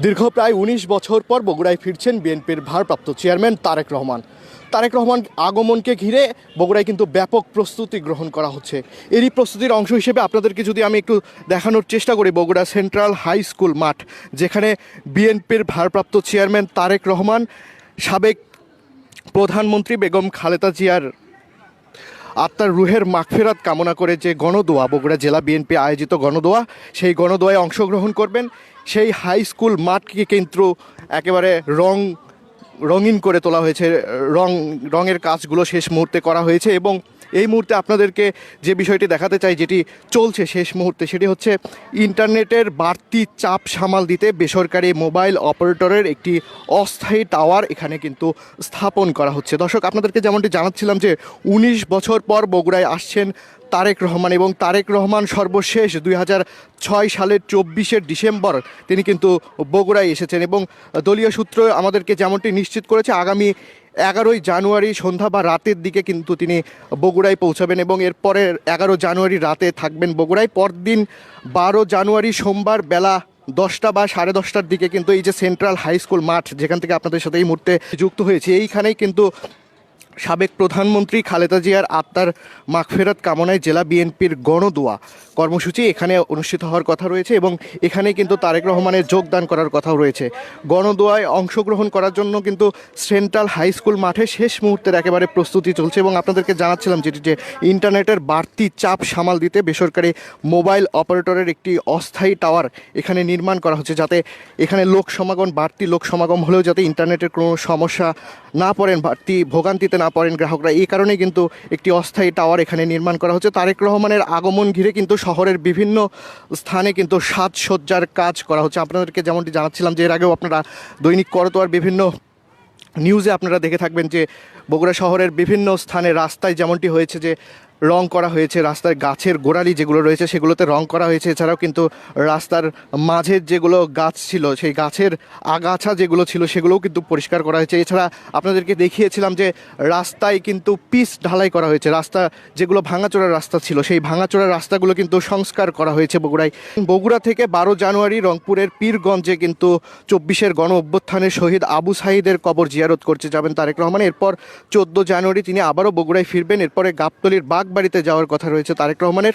দীর্ঘ প্রায় ১৯ বছর পর বগুড়ায় ফিরছেন বিএনপির ভারপ্রাপ্ত চেয়ারম্যান তারেক রহমান। তারেক রহমান আগমনকে ঘিরে বগুড়ায় কিন্তু ব্যাপক প্রস্তুতি গ্রহণ করা হচ্ছে। এরই প্রস্তুতির অংশ হিসেবে আপনাদেরকে যদি আমি একটু দেখানোর চেষ্টা করি, বগুড়া সেন্ট্রাল হাই স্কুল মাঠ, যেখানে বিএনপির ভারপ্রাপ্ত চেয়ারম্যান তারেক রহমান, সাবেক প্রধানমন্ত্রী বেগম খালেদা জিয়ার আত্মার রুহের মাগফিরাত কামনা করে যে গণদোয়া, বগুড়া জেলা বিএনপি আয়োজিত গণদোয়া, সেই গণদোয়ায় অংশগ্রহণ করবেন। সেই হাই স্কুল মাঠকে কিন্তু একেবারে রঙিন করে তোলা হয়েছে, রঙের কাজগুলো শেষ মুহূর্তে করা হয়েছে। এবং এই মুহূর্তে আপনাদেরকে যে বিষয়টি দেখাতে চাই, যেটি চলছে শেষ মুহূর্তে, সেটি হচ্ছে ইন্টারনেটের বাড়তি চাপ সামাল দিতে বেসরকারি মোবাইল অপারেটরের একটি অস্থায়ী টাওয়ার এখানে কিন্তু স্থাপন করা হচ্ছে। দর্শক, আপনাদেরকে যেমনটি জানাচ্ছিলাম যে ১৯ বছর পর বগুড়ায় আসছেন তারেক রহমান, এবং তারেক রহমান সর্বশেষ ২০০৬ সালের ২৪শে ডিসেম্বর তিনি কিন্তু বগুড়ায় এসেছেন। এবং দলীয় সূত্র আমাদেরকে যেমনটি নিশ্চিত করেছে, আগামী ১১ই জানুয়ারি সন্ধ্যা বা রাতের দিকে কিন্তু তিনি বগুড়ায় পৌঁছাবেন, এবং এরপরে ১১ জানুয়ারি রাতে থাকবেন বগুড়ায়। পরদিন ১২ জানুয়ারি সোমবার বেলা ১০টা বা ১০:৩০টার দিকে কিন্তু এই যে সেন্ট্রাল হাই স্কুল মাঠ, যেখান থেকে আপনাদের সাথে এই মুহূর্তে যুক্ত হয়েছে, এইখানেই কিন্তু সাবেক প্রধানমন্ত্রী খালেদা জিয়ার আত্মার মাগফিরাত কামনায় জেলা বিএনপির গণদোয়া কর্মসূচি এখানে অনুষ্ঠিত হওয়ার কথা রয়েছে, এবং এখানে কিন্তু তারেক রহমানের যোগদান করার কথাও রয়েছে। গণদোয়ায় অংশগ্রহণ করার জন্য কিন্তু সেন্ট্রাল হাই স্কুল মাঠে শেষ মুহূর্তের একেবারে প্রস্তুতি চলছে। এবং আপনাদেরকে জানাচ্ছিলাম যেটি, যে ইন্টারনেটের বাড়তি চাপ সামাল দিতে বেসরকারি মোবাইল অপারেটরের একটি অস্থায়ী টাওয়ার এখানে নির্মাণ করা হচ্ছে, যাতে এখানে বাড়তি লোক সমাগম হলেও যাতে ইন্টারনেটের কোনো সমস্যা না পড়েন, বাড়তি ভোগান্তিতে না পড়েন গ্রাহকরা, এই কারণে কিন্তু একটি অস্থায়ী টাওয়ার এখানে নির্মাণ করা হচ্ছে। তারেক রহমানের আগমন ঘিরে কিন্তু শহরের বিভিন্ন স্থানে কিন্তু সাজসজ্জার কাজ করা হচ্ছে। আপনাদেরকে যেমনটি জানাচ্ছিলাম যে এর আগেও আপনারা দৈনিক করতোয়ার বিভিন্ন নিউজে আপনারা দেখে থাকবেন যে বগুড়া শহরের বিভিন্ন স্থানে রাস্তায় যেমনটি হয়েছে যে রং করা হয়েছে, রাস্তার গাছের গোড়ালি যেগুলো রয়েছে সেগুলোতে রং করা হয়েছে। এছাড়াও কিন্তু রাস্তার মাঝের যেগুলো গাছ ছিল, সেই গাছের আগাছা যেগুলো ছিল সেগুলোও কিন্তু পরিষ্কার করা হয়েছে। এছাড়া আপনাদেরকে দেখিয়েছিলাম যে রাস্তায় কিন্তু পিচ ঢালাই করা হয়েছে, রাস্তা যেগুলো ভাঙাচোরা রাস্তা ছিল সেই ভাঙাচোরা রাস্তাগুলো কিন্তু সংস্কার করা হয়েছে বগুড়ায়। বগুড়া থেকে ১২ জানুয়ারি রংপুরের পীরগঞ্জে কিন্তু ২৪শের গণ অভ্যুত্থানের শহীদ আবু সাঈদের কবর জিয়ারত করতে যাবেন তারেক রহমান। এরপর ১৪ জানুয়ারি তিনি আবারও বগুড়ায় ফিরবেন। এরপরে গাবতলীর বাগবাড়িতে যাওয়ার কথা রয়েছে তারেক রহমানের।